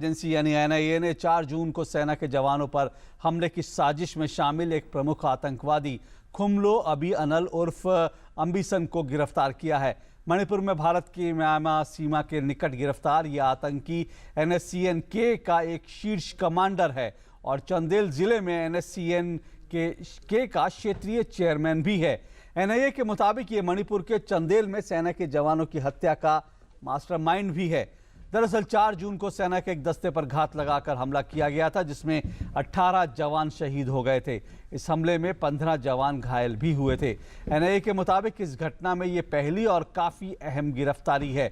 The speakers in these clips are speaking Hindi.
एजेंसी यानी एनआईए ने 4 जून को सेना के जवानों पर हमले की साजिश में शामिल एक प्रमुख आतंकवादी खुमलो अबी अनल उर्फ अंबिसन को गिरफ्तार किया है। मणिपुर में भारत की म्यांमार सीमा के निकट गिरफ्तार यह आतंकी एनएससीएन-के का एक शीर्ष कमांडर है और चंदेल जिले में एनएससीएन-के का क्षेत्रीय चेयरमैन भी है। एनआईए के मुताबिक ये मणिपुर के चंदेल में सेना के जवानों की हत्या का मास्टरमाइंड भी है। दरअसल 4 जून को सेना के एक दस्ते पर घात लगाकर हमला किया गया था, जिसमें 18 जवान शहीद हो गए थे। इस हमले में 15 जवान घायल भी हुए थे। एनआईए के मुताबिक इस घटना में ये पहली और काफी अहम गिरफ्तारी है।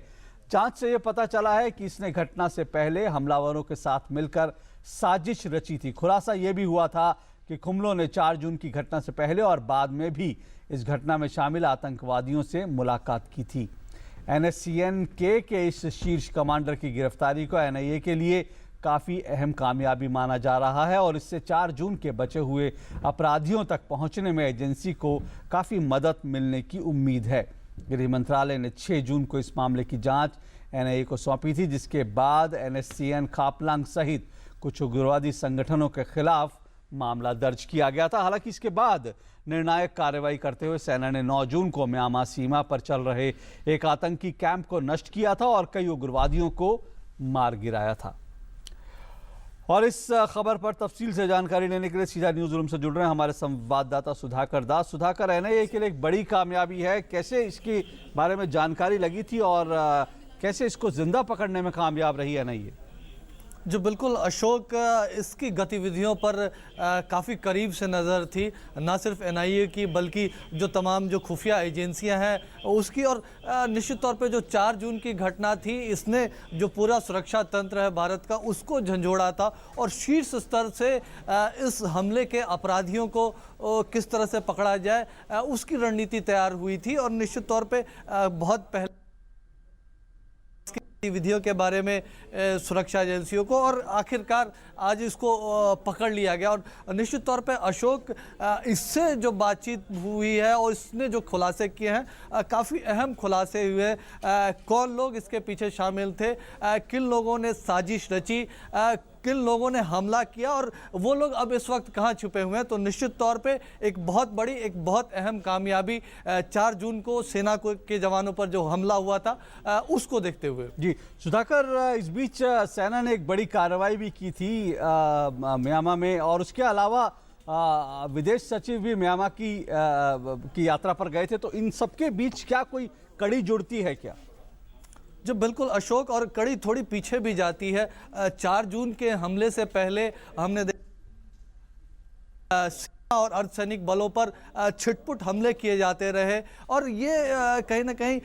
जांच से ये पता चला है कि इसने घटना से पहले हमलावरों के साथ मिलकर साजिश रची थी। खुलासा ये भी हुआ था कि खुमलो ने 4 जून की घटना से पहले और बाद में भी इस घटना में शामिल आतंकवादियों से मुलाकात की थी। एनएससीएन-के के इस शीर्ष कमांडर की गिरफ्तारी को एनआईए के लिए काफ़ी अहम कामयाबी माना जा रहा है और इससे 4 जून के बचे हुए अपराधियों तक पहुंचने में एजेंसी को काफ़ी मदद मिलने की उम्मीद है। गृह मंत्रालय ने 6 जून को इस मामले की जांच एनआईए को सौंपी थी, जिसके बाद एनएससीएन खापलांग सहित कुछ उग्रवादी संगठनों के खिलाफ मामला दर्ज किया गया था। हालांकि इसके बाद निर्णायक कार्रवाई करते हुए सेना ने 9 जून को म्यांमार सीमा पर चल रहे एक आतंकी कैंप को नष्ट किया था और कई उग्रवादियों को मार गिराया था। और इस खबर पर तफसील से जानकारी लेने के लिए सीधा न्यूज रूम से जुड़ रहे हैं हमारे संवाददाता सुधाकर दास। सुधाकर, एनआईए के लिए एक बड़ी कामयाबी है, कैसे इसके बारे में जानकारी लगी थी और कैसे इसको जिंदा पकड़ने में कामयाब रही एनआईए? जो बिल्कुल अशोक, इसकी गतिविधियों पर काफ़ी करीब से नज़र थी, ना सिर्फ एनआईए की बल्कि जो तमाम जो खुफिया एजेंसियां हैं उसकी। और निश्चित तौर पे जो 4 जून की घटना थी, इसने जो पूरा सुरक्षा तंत्र है भारत का उसको झंझोड़ा था और शीर्ष स्तर से इस हमले के अपराधियों को किस तरह से पकड़ा जाए उसकी रणनीति तैयार हुई थी। और निश्चित तौर पर बहुत पहले विधियों के बारे में सुरक्षा एजेंसियों को, और आखिरकार आज इसको पकड़ लिया गया। और निश्चित तौर पे अशोक, इससे जो बातचीत हुई है और इसने जो खुलासे किए हैं काफ़ी अहम खुलासे हुए। कौन लोग इसके पीछे शामिल थे, किन लोगों ने साजिश रची, किन लोगों ने हमला किया और वो लोग अब इस वक्त कहाँ छुपे हुए हैं। तो निश्चित तौर पे एक बहुत बड़ी, एक बहुत अहम कामयाबी 4 जून को सेना के जवानों पर जो हमला हुआ था उसको देखते हुए। जी सुधाकर, इस बीच सेना ने एक बड़ी कार्रवाई भी की थी म्यांमार में, और उसके अलावा विदेश सचिव भी म्यांमार की यात्रा पर गए थे। तो इन सबके बीच क्या कोई कड़ी जुड़ती है क्या? जो बिल्कुल अशोक, और कड़ी थोड़ी पीछे भी जाती है। 4 जून के हमले से पहले हमने सेना और अर्धसैनिक बलों पर छिटपुट हमले किए जाते रहे और ये कहीं ना कहीं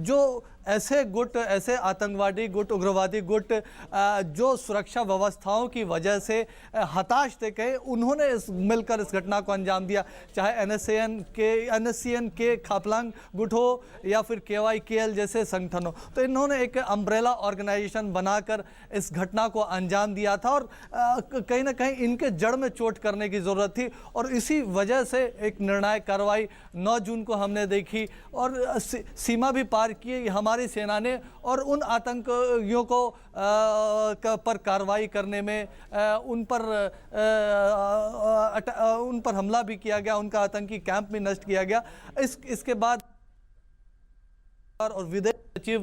जो ऐसे गुट, ऐसे आतंकवादी गुट, उग्रवादी गुट जो सुरक्षा व्यवस्थाओं की वजह से हताश थे, कहे उन्होंने मिलकर इस घटना को अंजाम दिया। चाहे एनएससीएन के खापलांग गुट हो या फिर केवाईकेएल जैसे संगठन हो, तो इन्होंने एक अम्ब्रेला ऑर्गेनाइजेशन बनाकर इस घटना को अंजाम दिया था और कहीं ना कहीं इनके जड़ में चोट करने की ज़रूरत थी। और इसी वजह से एक निर्णायक कार्रवाई 9 जून को हमने देखी और सीमा भी पार की हमारी सेना ने, और उन आतंकियों को पर कार्रवाई करने में उन पर हमला भी किया गया, उनका आतंकी कैंप भी नष्ट किया गया। इसके बाद और विदेश सचिव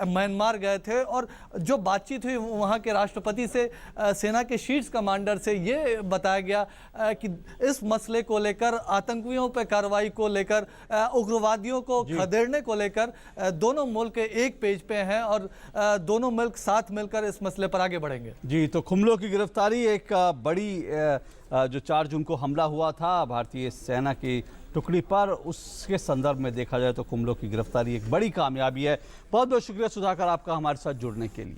म्यांमार गए थे और जो बातचीत हुई वहाँ के राष्ट्रपति से, सेना के शीर्ष कमांडर से ये बताया गया कि इस मसले को लेकर, आतंकियों पर कार्रवाई को लेकर, उग्रवादियों को खदेड़ने को लेकर दोनों मुल्क एक पेज पे हैं और दोनों मुल्क साथ मिलकर इस मसले पर आगे बढ़ेंगे। जी, तो खुमलो की गिरफ्तारी एक बड़ी, जो 4 जून को हमला हुआ था भारतीय सेना की टुकड़ी पर, उसके संदर्भ में देखा जाए तो खुमलो की गिरफ्तारी एक बड़ी कामयाबी है। बहुत बहुत शुक्रिया सुधाकर आपका हमारे साथ जुड़ने के लिए।